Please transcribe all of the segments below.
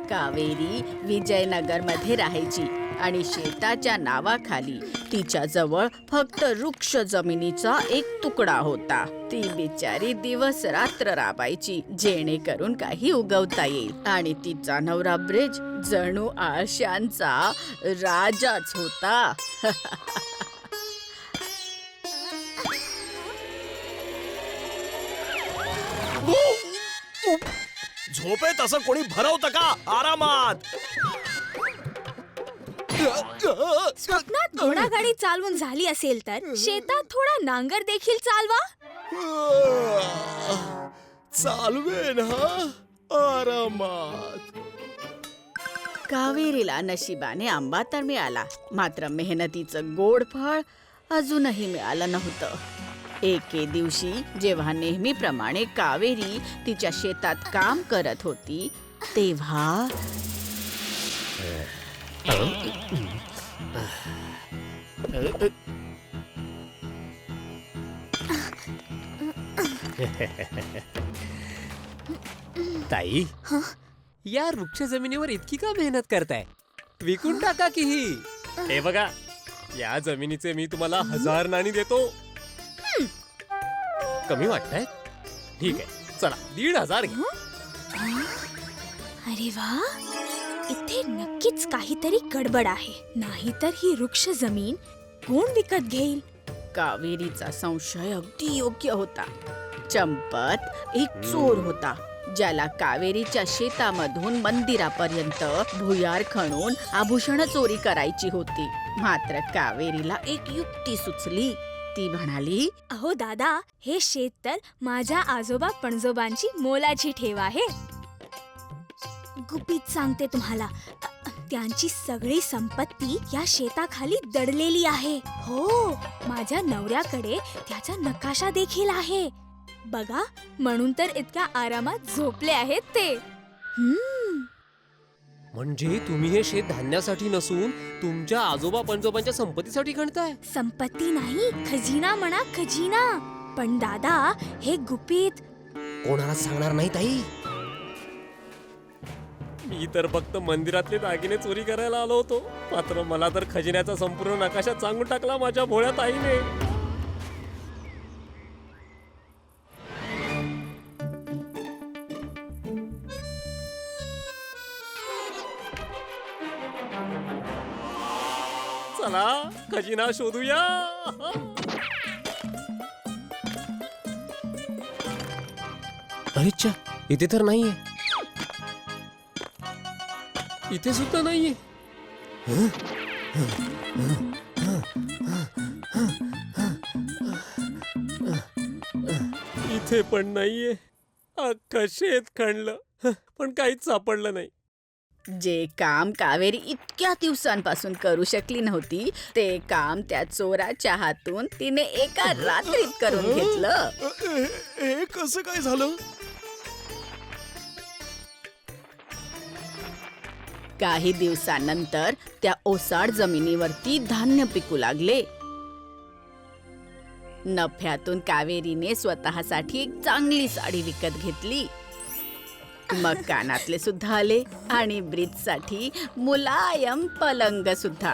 कावेरी विजयनगर मध्ये राहायची आणि शेताच्या नावाखाली तिच्या जवळ फक्त वृक्ष जमिनीचा एक तुकडा होता. ती बिचारी दिवस रात्र राबायची जेणेकरून काही उगवता येईल. आणि तिचा नवरा ब्रिज जणू आळशांचा राजाच होता. झोपेत असं कोणी भरवतं का? आरामात. स्वप्नात घोडागाडी चालवून झाली असेल तर शेतात थोडा नांगर देखील चालवा. चालवेन हा आरामात. कावेरीला नशिबाने आंबा तर मिळाला, मात्र मेहनतीचं गोड फळ अजूनही मिळालं नव्हतं. एके दिवशी जेव्हा नेहमीप्रमाणे कावेरी तिच्या शेतात काम करत होती तेव्हा ताई, या वृक्ष जमिनीवर इतकी का मेहनत करताय? विकून टाका की ही. हे बघा, या जमिनीचे मी तुम्हाला 1000 नाणी देतो. कमी वाटतंय? ठीक आहे, चला 1500 घ्या. अरे वा, इथे नक्कीच काहीतरी गडबड आहे. नाहीतर ही वृक्ष जमीन कोण विकत घेईल? कावेरीचा संशय अगदी योग्य होता. चंपत एक चोर होता ज्याला कावेरीच्या शेतामधून मंदिरापर्यंत भुयार खणून आभूषण चोरी करायची होती. मात्र कावेरीला एक युक्ती सुचली. ती म्हणाली, अहो दादा, हे शेत तर माझ्या आजोबा पणजोबांची मोलाची ठेव आहे. गुपित सांगते तुम्हाला, त्यांची सगळी संपत्ती या शेताखाली दडलेली आहे. हो, माझ्या नवऱ्याकडे त्याचा नकाशा देखील आहे. बघा, म्हणून तर इतक्या आरामात झोपले आहेत ते. म्हणजे तुम्ही हे शेत धान्यासाठी नसून तुमच्या आजोबा पणजोबांच्या संपत्तीसाठी खणताय? संपत्ती नाही, खजिना म्हणा, खजिना. पण दादा, हे गुपित कोणाला सांगणार नाही ताई. मी तर फक्त मंदिरातले दागिने चोरी करायला आलो होतो, मात्र मला तर खजिन्याचा संपूर्ण नकाशा सांगून टाकला माझ्या भोळ्या ताईने. चला खजिना शोधूया. अरेच्छा, इथे तर नाहीये. इथे सुद्धा नाहीये. इथे पण नाहीये. अख्खं शेत खणलं, पण काहीच सापडलं नाही. जे काम कावेरी इतक्या दिवसांपासून करू शकली नव्हती ते काम त्या चोराच्या हातून तिने एका रात्रीत करून घेतलं. हे कसं काय झालं? काही दिवसांनंतर त्या ओसाड जमिनीवरती धान्य पिकू लागले. नफ्यातून कावेरीने स्वतःसाठी एक चांगली साडी विकत घेतली. मग कानातले सुद्धा आले आणि ब्रीजसाठी मुलायम पलंग सुद्धा.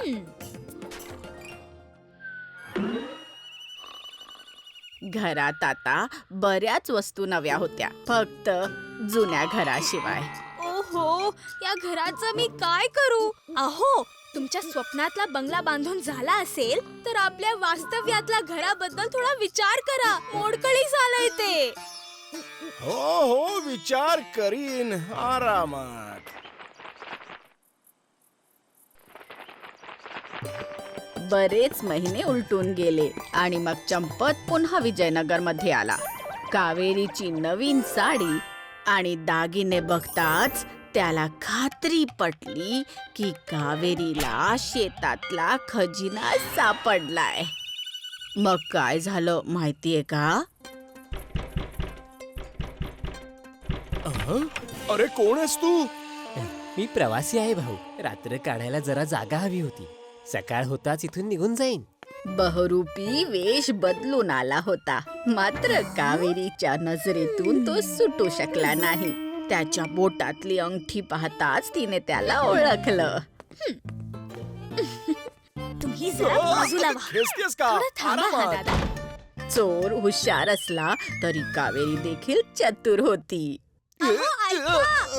घरात आता बऱ्याच वस्तू नव्या होत्या, फक्त जुन्या घराशिवाय. ओहो, या घराचं मी काय करू? अहो, तुमच्या स्वप्नातला बंगला बांधून झाला असेल तर आपल्या वास्तव्यातल्या घराबद्दल थोडा विचार करा. मोडकळी झालंय ते. हो, विचार करीन आरामात. बरेच महिने उलटून गेले आणि मग चंपत पुन्हा विजयनगर मध्ये आला. कावेरीची नवीन साडी आणि दागिने बघताच त्याला खात्री पटली की कावेरीला शेतातला खजिना सापडलाय. मग काय झालं माहितीये का? अरे कोण आहेस तू? मी प्रवासी आहे भाऊ. रात्र काढायला जरा जागा हवी होती. सकाळ होताच इथून निघून जाईन. बहुरूपी वेश बदलून आला होता, मात्र कावेरीच्या नजरेतून तो सुटू शकला नाही. त्याच्या बोटातली अंगठी पाहताच तिने त्याला ओळखलं. तुम्ही जरा बाजूला व्हा. खेचतेस का? थोडं थांबा हा आरामात. दादा. चोर हुशार असला तरी कावेरी देखील चतुर होती. अहो, ऐका.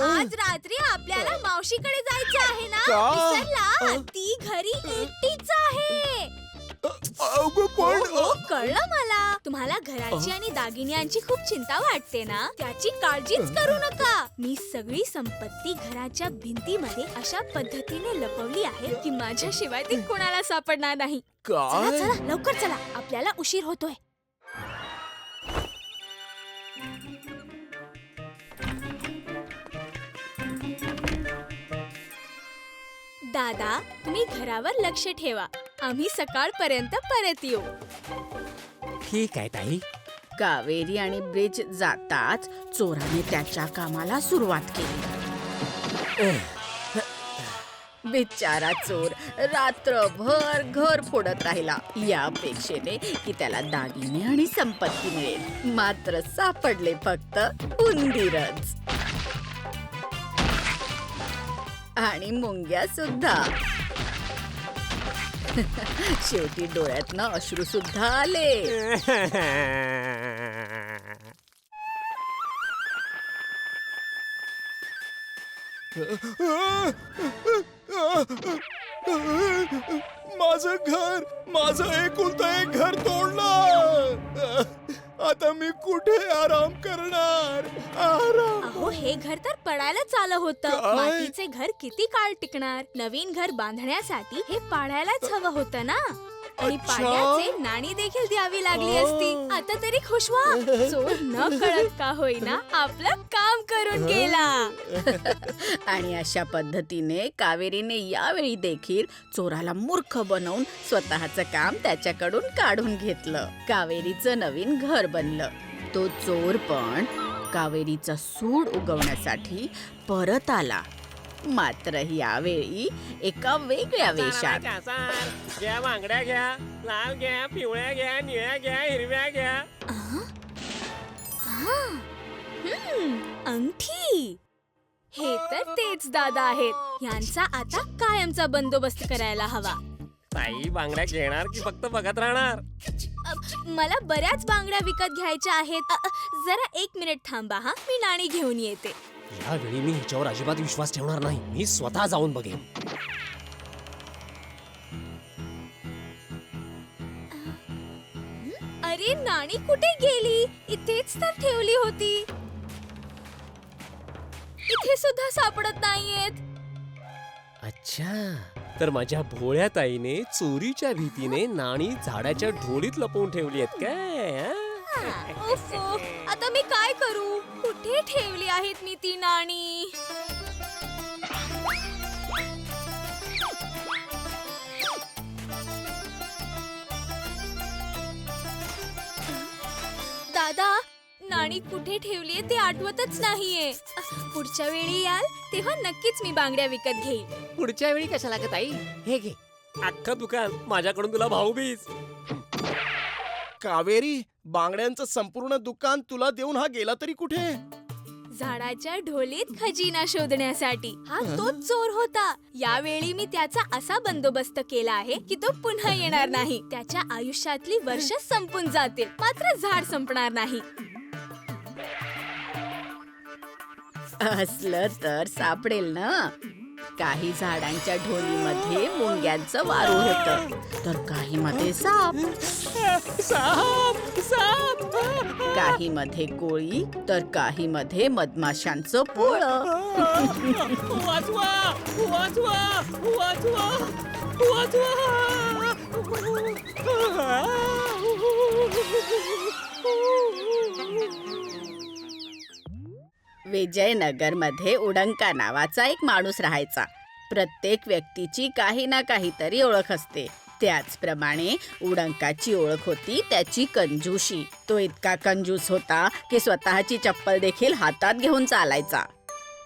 आज रात्री आपल्याला मावशीकडे जायचं आहे ना? का? विसरला? ती घरी एकटीच आहे. अगं पण कळलं मला. तुम्हाला घराची आणि दागिन्यांची खूप चिंता वाटते ना? त्याची काळजीच करू नका. मी सगळी संपत्ती घराच्या भिंतीमध्ये अशा पद्धतीने लपवली आहे की माझ्याशिवाय ती कोणाला सापडणार नाही. चला काय? चला लवकर चला, आपल्याला उशीर होतोय. दादा, तुम्ही घरावर लक्ष ठेवा. आम्ही सकाळपर्यंत परत येऊ. ठीक आहे ताई. कावेरी आणि ब्रिज जाताच चोराने त्याच्या कामाला सुरुवात केली. बिचारा चोर रात्रभर घर फोडत राहिला या अपेक्षेने की त्याला दागिने आणि संपत्ती मिळेल. मात्र सापडले फक्त उंदीरच आणि मुंग्या सुद्धा. शेवटी डोळ्यातनं अश्रू सुद्धा आले. माझं घर, माझं एकुलतं एक घर तोडलं. आता मी कुठे आराम करणार? आराम. अहो, हे घर तर पडायलाच आलं होतं. काय? मातीचे घर किती काळ टिकणार? नवीन घर बांधण्यासाठी हे पाडायलाच हवं होतं ना. आणि अच्छा. पाड्याचे नाणी देखील द्यावी लागली असती. आता तरी खुश व्हा. चोर न कळत का होईना आपलं काम करून गेला. आणि अशा पद्धतीने कावेरीने यावेळी देखील चोराला मूर्ख बनवून स्वतःचं काम त्याच्याकडून काढून घेतलं. कावेरीचं नवीन घर बनलं. तो चोर पण कावेरीचा सूड उगवण्यासाठी परत आला, मात्र यावेळी एका वेगळ्या वेशात. घ्या, बांगड्या घ्या, लाल घ्या, पिवळ्या घ्या, निळ्या घ्या, हिरव्या घ्या. अंगठी. हे तर तेच दादा आहेत. यांचा आता कायमचा बंदोबस्त करायला हवा. ताई, बांगड्या घेणार की फक्त बघत राहणार? मला बऱ्याच बांगड्या विकत घ्यायच्या आहेत. जरा 1 मिनिट थांबा हा, मी नाणी घेऊन येते. यावेळी मी हिच्यावर अजिबात विश्वास ठेवणार नाही. मी स्वतः जाऊन बघेन. अरे, नाणी कुठे गेली? इथेच तर ठेवली होती. इथे सुद्धा सापडत नाहीयेत. अच्छा, तर माझ्या भोळ्या ताईने चोरीच्या भीतीने नाणी झाडाच्या ढोलीत लपवून ठेवली आहेत काय? उफ्फ, आता मी काय करू? कुठे ठेवली आहेत मी ती नाणी? दादा, नाणी कुठे ठेवलीये ते आठवतच नाहीये. पुढच्या वेळी याल तेव्हा नक्कीच मी बांगड्या विकत घेईन. पुढच्या वेळी कशाला ग ताई? हे घे अख्खं दुकान माझ्याकडून तुला भाऊबीज. कावेरी, बांगड्यांचं संपूर्ण दुकान तुला देऊन हा गेला तरी कुठे? झाडाच्या ढोलीत खजिना शोधण्यासाठी. हा तोच चोर होता. यावेळी मी त्याचा असा बंदोबस्त केला आहे की तो पुन्हा येणार नाही. त्याच्या आयुष्यातली वर्ष संपून जातील, मात्र झाड संपणार नाही. असलं तर सापडेल ना. काही झाडांच्या ढोलीमध्ये मुंग्यांचं वारू होतं, तर काही मध्ये साप, साप साप. काही मध्ये कोळी, तर काही मध्ये मधमाशांचं पोळं. वाचवा वाचवा वाचवा विजयनगरमध्ये उडंका नावाचा एक माणूस राहायचा. प्रत्येक व्यक्तीची काही ना काहीतरी ओळख असते. त्याचप्रमाणे उडंकाची ओळख होती त्याची कंजूशी. तो इतका कंजूस होता की स्वतःची चप्पल देखील हातात घेऊन चालायचा.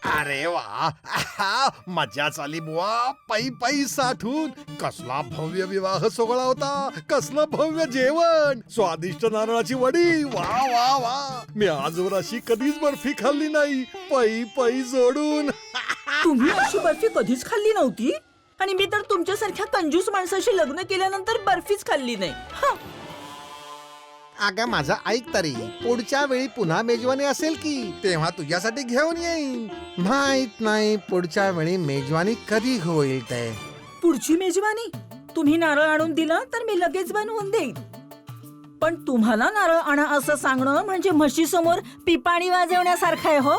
अरे वा आहा, मजाच आली बुवा. पै पै साठून कसला भव्य विवाह सोहळा होता. कसलं भव्य जेवण. स्वादिष्ट नारळाची वडी. वा वा वा. मी आजवर अशी कधीच बर्फी खाल्ली नाही. पै पै जोडून. तुम्ही अशी बर्फी कधीच खाल्ली नव्हती आणि मी तर तुमच्यासारख्या कंजूस माणसाशी लग्न केल्यानंतर बर्फीच खाल्ली नाही. हं. अगं माझं ऐक तरी. पुढच्या वेळी पुन्हा मेजवानी असेल की तेव्हा तुझ्यासाठी घेऊन येईन. माहित नाही पुढच्या वेळी मेजवानी कधी होईल ते. पुढची मेजवानी तुम्ही नारळ आणून दिलं तर मी लगेच बनवून देईन. पण तुम्हाला नारळ आणा असं सांगणं म्हणजे म्हशीसमोर पिपाणी वाजवण्यासारखं आहे हो.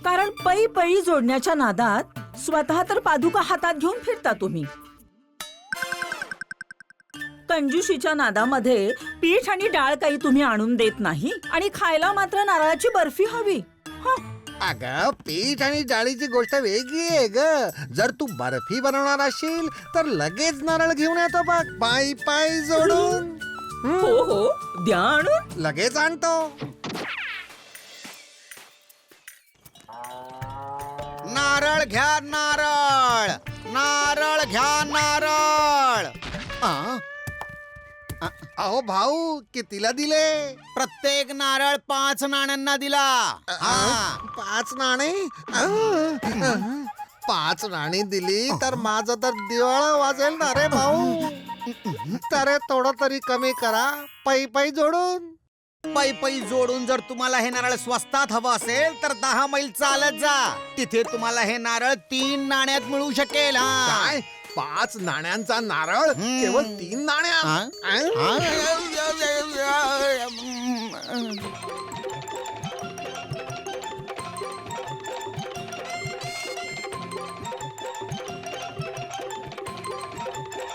कारण पै पै जोडण्याच्या नादात स्वतः तर पादुका हातात घेऊन फिरता तुम्ही. कंजूशीच्या नादामध्ये पीठ आणि डाळ काही तुम्ही आणून देत नाही आणि खायला मात्र नारळाची बर्फी हवी. हं. अगं पीठ आणि डाळीची गोष्ट वेगळी आहे ग. जर तू बर्फी बनवणार असशील तर लगेच नारळ घेऊन येतो बघ. पाय पाय जोडून. हो हो द्या आणून. लगेच आणतो. नारळ घ्या नारळ. नारळ घ्या नारळ. अहो भाऊ कितीला दिले? प्रत्येक नारळ 5 नाण्यांना दिला. 5 नाणे? 5 नाणी दिली तर माझं तर दिवाळं वाजेल ना रे भाऊ. तर थोडं तरी कमी करा. पै पै जोडून. पै पै जोडून जर तुम्हाला हे नारळ स्वस्तात हवं असेल तर 10 मैल चालत जा. तिथे तुम्हाला हे नारळ 3 नाण्यात मिळू शकेल. काय 5 नाण्यांचा नारळ केवळ 3 नाण्या?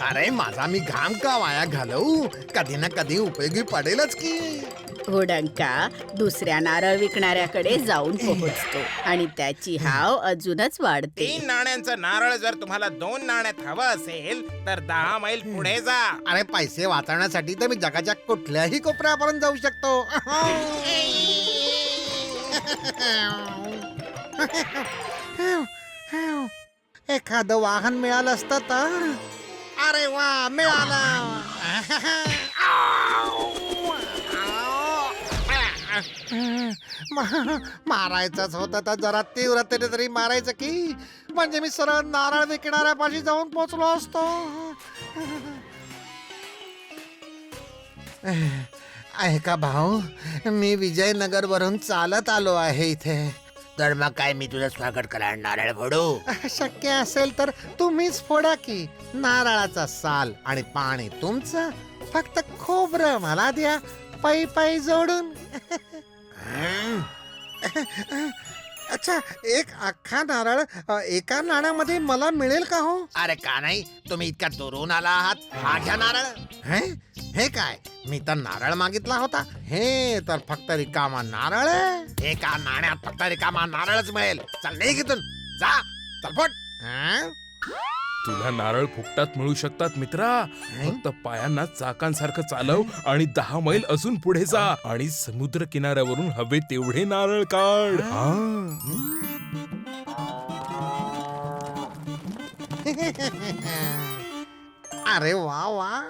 अरे माझा मी घाम का वाया घालवू. कधी ना कधी उपयोगी पडेलच की. हुडंका दुसऱ्या नारळ विकणाऱ्याकडे जाऊन पोहोचतो आणि त्याची हाव अजूनच वाढते. 3 नाण्यांचं नारळ जर तुम्हाला 2 नाण्यात हवं असेल तर 10 मैल पुढे जा. अरे पैसे वाचवण्यासाठी तर मी जगाच्या कुठल्याही कोपऱ्यापर्यंत जाऊ शकतो. एखादं वाहन मिळालं असतं तर. अरे वा मिळालं. मारायचंच होतं तर जरा तीव्रतेने तरी मारायचं की. म्हणजे मी सरळ नारळ विकणाऱ्यापाशी जाऊन पोचलो असतो. ऐका भाऊ, मी विजयनगर वरून चालत आलो आहे इथे. तर मग काय मी तुझं स्वागत करायला नारळ फोडू? शक्य असेल तर तुम्हीच फोडा की. नारळाचा साल आणि पाणी तुमचं. फक्त खोबरं मला द्या पै पै जोडून. अच्छा एक अख्खा नारळ एका नाण्यामध्ये मला मिळेल का हो? अरे का नाही, तुम्ही इतक्या दुरून आला आहात. हा घ्या नारळ. हे काय मी तर नारळ मागितला होता. हे तर फक्त रिकामा नारळ आहे. एका नाण्यात फक्त रिकामा नारळच मिळेल. चल निघ इथून. जा चल फुट. तुला नारळ फुकटात मिळू शकतात मित्रा. फक्त पायांना चाकांसारखं चालव आणि 10 मैल अजून पुढे जा आणि समुद्र किनाऱ्यावरून हवे तेवढे नारळ काढ. अरे वा वा.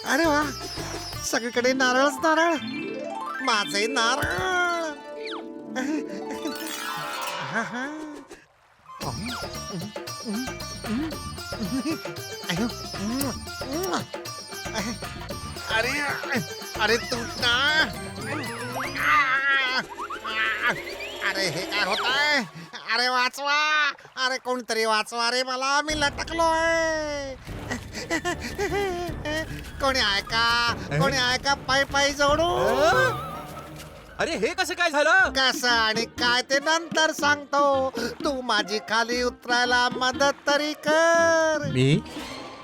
अरे वा सगळीकडे नारळच नारळ. माझे नारळ. अरे अरे तू ना. अरे हे काय होत आहे. अरे वाचवा. अरे कोणतरी वाचवा रे मला. मी लटकलोय. कोणी ऐका. कोणी ऐका. पाय पाय जोडू. अरे हे कसं काय झालं? कसं आणि काय ते नंतर सांगतो. तू माझी खाली उतरायला मदत तरी कर.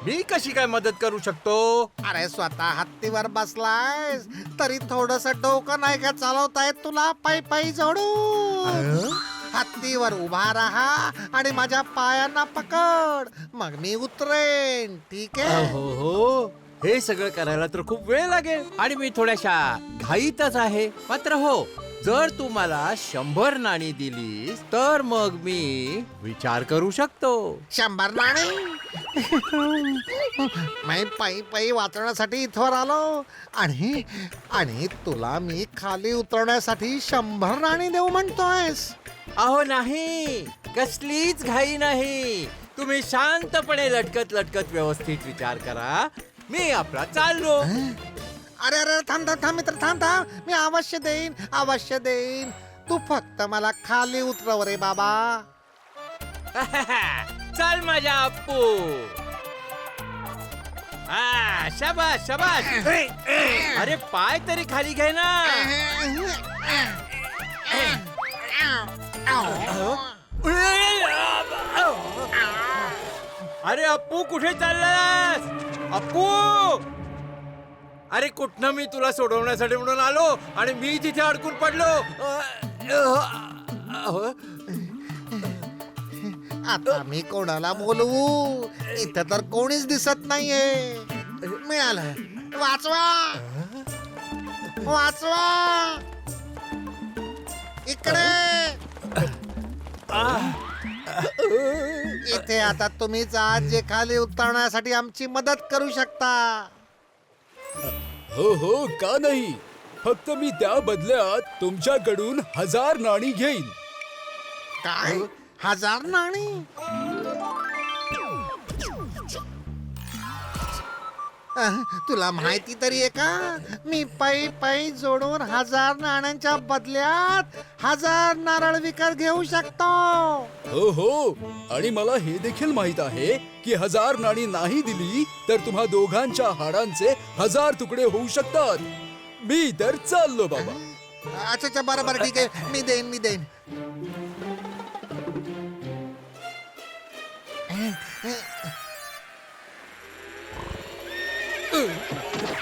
मी कशी काय मदत करू शकतो? अरे स्वतः हत्तीवर बसलायस तरी थोडस डोकं नाही का चालवता येत तुला. पाय पाय जोडू. हत्तीवर उभा राहा आणि माझ्या पायांना पकड, मग मी उतरेन. ठीक आहे? हो हे सगळं करायला तर खूप वेळ लागेल आणि मी थोड्याशा घाईतच आहे. मात्र हो, जर तू मला 100 नाणी दिलीस तर मग मी विचार करू शकतो. 100 नाणी? मी पायी वाचण्यासाठी इथवर आलो आणि तुला मी खाली उतरण्यासाठी 100 नाणी देऊ म्हणतोयस? अहो नाही, कसलीच घाई नाही. तुम्ही शांतपणे लटकत लटकत व्यवस्थित विचार करा. मी आपला चाललो. अरे अरे थांब मित्र, थांब. मी अवश्य देईन. तू फक्त मला खाली उतरव रे बाबा. चल माझ्या अप्पू. शाबास शाबास. अरे पाय तरी खाली घे ना. अरे अप्पू कुठे चाललास? अप्पू, अरे कुठनं मी तुला सोडवण्यासाठी म्हणून आलो आणि मी तिथे अडकून पडलो. आता मी कोणाला बोलवू? इथं तर कोणीच दिसत नाहीये. मिळालं. वाचवा इकडे. इथे आता तुम्हीच आहात जे खाली उतरण्यासाठी आमची मदत करू शकता. हो का नाही. फक्त मी त्या बदल्यात तुमच्याकडून 1000 नाणी घेईन. काय? 1000 नाणी? तुला माहिती तरी आहे का? मी पायी जोडून 1000 नाण्यांच्या बदल्यात 1000 नारळ विकत घेऊ शकतो. हो आणि मला हे देखील माहित आहे की 1000 नाणी नाही दिली तर तुम्हा दोघांच्या हाडांचे 1000 तुकडे होऊ शकतात. मी तर चाललो बाबा. अच्छा बरं ठीक आहे. मी देईन.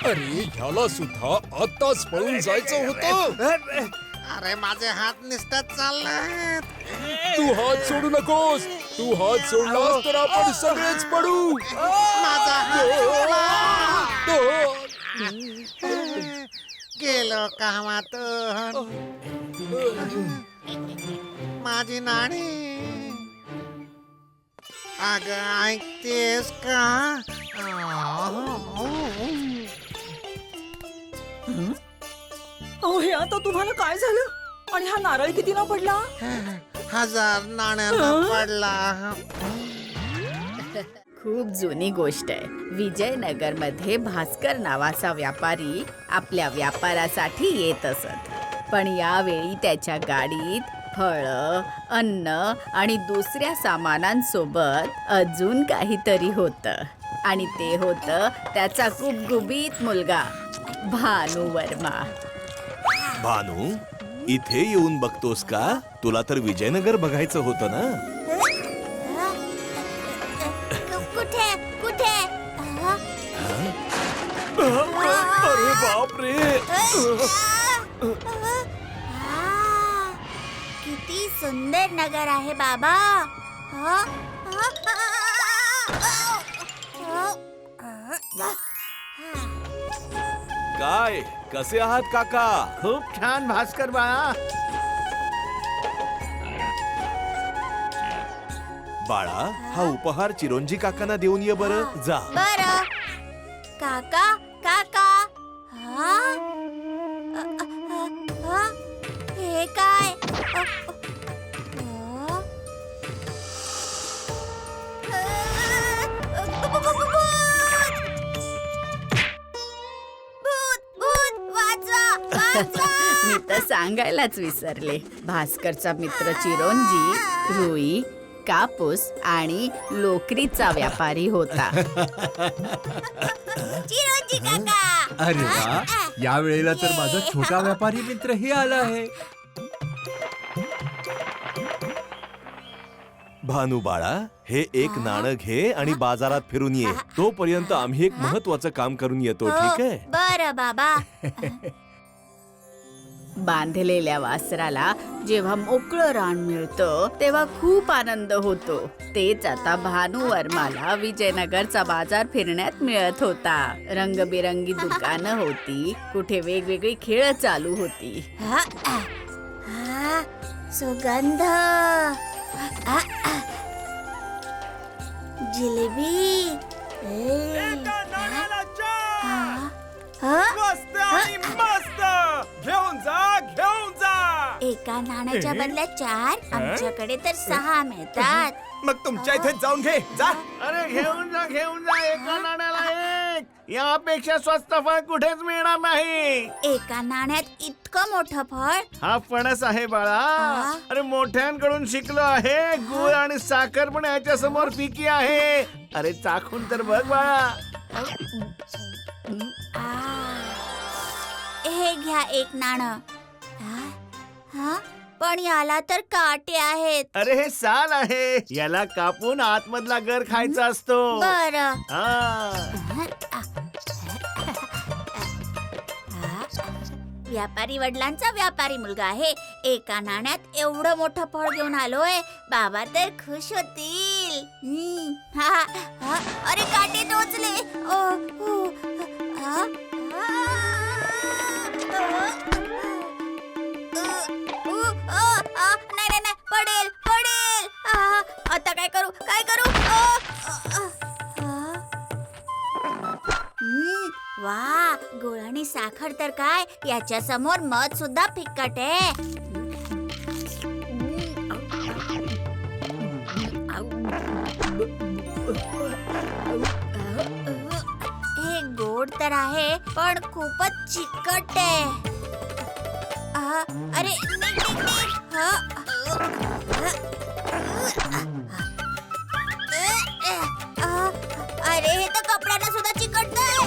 अरे ह्याला सुद्धा आताच पळून जायचं होतं. अरे माझे हात निसटत चाललेत. तू हात सोडू नकोस. तू हात सोडलास तर आपण सगळेच पडू. माझा हात गेलो कामातून. माझी नाणी. अगं ऐकतेस का? अहो हे आता तुम्हाला काय झालं? आणि हा नारळ कितीला पडला? 1000 नाण्यांना पडला. खूप जुनी गोष्ट आहे. विजयनगरमध्ये भास्कर नावाचा व्यापारी आपल्या व्यापारासाठी येत असत. पण यावेळी त्याच्या गाडीत फळं, अन्न आणि दुसऱ्या सामानांसोबत अजून काहीतरी होतं. आणि ते होतं त्याचा गुबगुबीत मुलगा भानू वर्मा. भानू, इथे येऊन बघतोस का? तुला तर विजयनगर बघायचं होतं ना. कुठे अरे बाप रे. किती सुंदर नगर आहे बाबा. काय, कसे आहात काका? खूप छान भास्कर बाळा. बाळा, हा उपहार चिरोंजी काकांना देऊन ये बरं. जा. बरं. काका हे काय? मी तर सांगायलाच विसरले. भास्करचा मित्र चिरोंजी रुई, कापूस आणि लोकरीचा व्यापारी होता. चिरोंजी काका. अरे वा, या वेळेला तर माझा छोटा व्यापारी मित्रही आला आहे. भानू बाळा, हे एक नाणं घे आणि बाजारात फिरून ये. तोपर्यंत आम्ही एक महत्वाचं काम करून येतो. ठीक आहे? बरं बाबा. बांधलेल्या वासराला जेव्हा मोकळं रान मिळतं तेव्हा खूप आनंद होतो. तेच आता भानुवर्माला विजयनगरचा बाजार फिरण्यात मिळत होता. रंगबिरंगी दुकानं होती, कुठे वेगवेगळी खेळ चालू होती. सुगंध, जिलेबी, मस्त आणि मस्त घेऊन जा घेऊन जा. एका नाण्याच्या बदल्यात 4, आमच्याकडे तर 6 मिळतात. मग तुमच्या इथे जाऊन घे जा. अरे घेऊन जा एका नाण्याला एक. यापेक्षा स्वस्त फळ कुठेच मिळणार नाही. एका नाण्यात इतकं मोठं फळ. हा फणस आहे बाळा. अरे मोठ्यांकडून शिकलो आहे. गुळ आणि साखर पण याच्या समोर फिकी आहे. अरे चाखून तर बघ बाळा. हे घ्या एक नाणं. पण याला तर काटे आहेत. अरे हे साल आहे. याला कापून आतमधला गर खायचा असतो. बरं. व्यापारी वडिलांचा व्यापारी मुलगा आहे. एका नाण्यात एवढं मोठं फळ घेऊन आलोय. बाबा तर खुश होतील. अरे काटे टोचले. नाही पडेल पडेल. आता काय करू काय करू. वा, गुळ आणि साखर तर काय, याच्या समोर मध सुद्धा फिक्कट आहे. हे गोड तर आहे पण खूपच चिकट आहे. अरे अरे हे तर कपड्यांना सुद्धा चिकटतंय.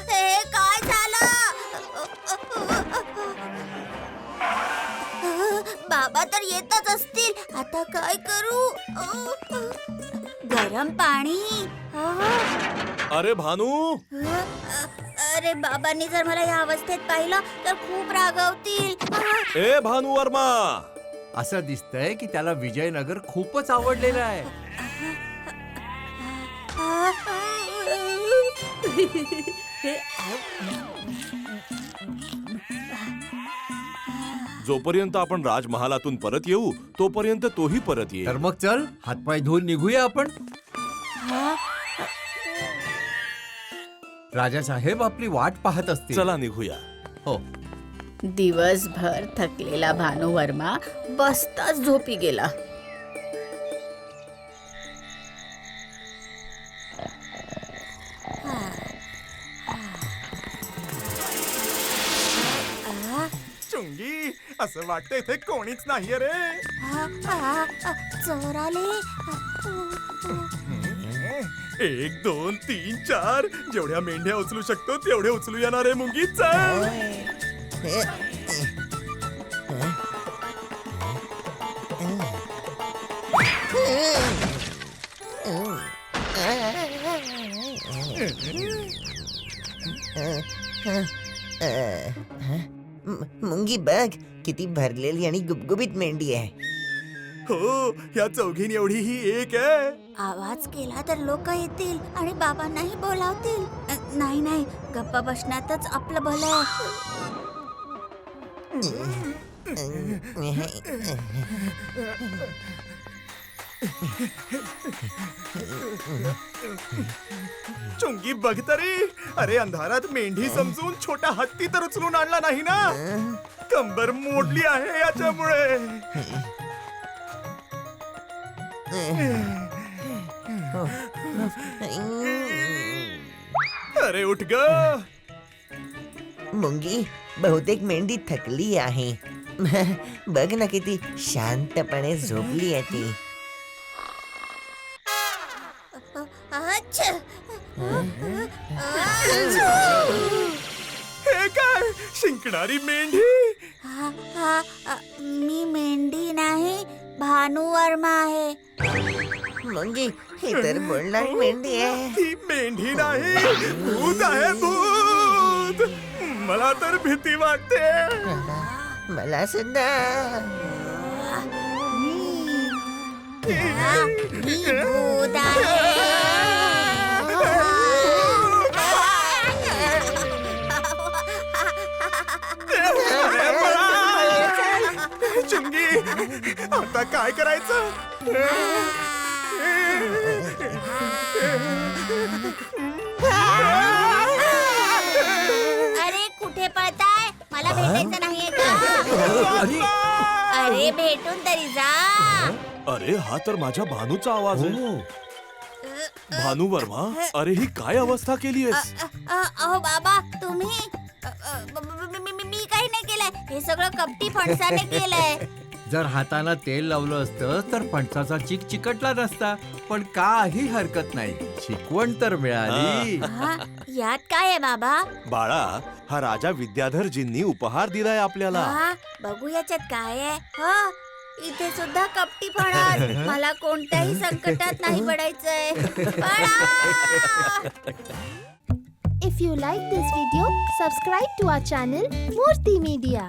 हे काय झालं. बाबा तर येतच असतील. आता काय करू. गरम पाणी. अरे भानू, अरे बाबांनी जर मला या अवस्थेत पाहिलं तर खूप रागवतील. ए भानुवर्मा, असं दिसतंय की त्याला विजयनगर खूपच आवडलेलं आहे. जोपर्यंत आपण राजमहालातून परत येऊ तोपर्यंत तोही परत येईल. तर मग चल, हातपाय धुवून निघूया आपण. राजासाहेब आपली वाट पाहत असतील. चला निघूया. हो. दिवसभर थकलेला भानुवर्मा बसताच झोपी गेला. चुंगी, असं वाटतं इथे कोणीच नाहीये रे. चोर आले. 1 2 3 4 जेवढ्या मेंढ्या उचलू शकतो तेवढे उचलू येणार आहे. मुंगी चल. मुंगी बघ, किती भरलेली आणि गुबगुबीत मेंढी आहे. हो, या चौघींनी एवढी ही एक आहे. आवाज केला तर लोक येतील आणि बाबांनाही बोलावतील. नाही गप्पा बसण्यातच आपलं भलं आहे. चुंगी बघ तरी. अरे अंधारात मेंढी समजून छोटा हत्ती तर उचलून आणला नाही ना. कंबर मोडली आहे याच्यामुळे. अरे उठ ग. मुंगी, बहुतेक मेंढी थकली आहे. बघ ना किती शांतपणे झोपली आहे ती. हे काय, शिंकणारी मेंढी. मी मेंढी नाही, भानू वर्मा आहे. मुंगी ही तर बोलणारी मेंढी आहे. ही मेंढी नाही, भूत आहे भूत. मला तर भीती वाटते. मला सुद्धा. मी भूत आहे. चुंगी, आता काय करायचं? अरे कुठे पळताय? मला भेटायचं नाहीये का? अरे भेटून तरी जा. अरे हा तर माझ्या भानूचा आवाज आहे. भानू वर्मा, अरे ही काय अवस्था केलीयस? अहो बाबा, तुम्ही मी काही नाही केलंय. हे सगळं कपटी फणसाने केलंय. जर हाताला तेल लावलं असतं तर फणसाचा चिक चिकटला नसता. पण काही हरकत नाही, शिकवण तर मिळाली. यात काय आहे बाबा? बाळा, हा राजा विद्याधरजींनी उपहार दिलाय आपल्याला. बघू याच्यात काय आहे. हो, इथे सुद्धा कपटी फणस. मला कोणत्याही संकटात नाही पडायचंय. If you like this video, subscribe to our channel Murthy Media.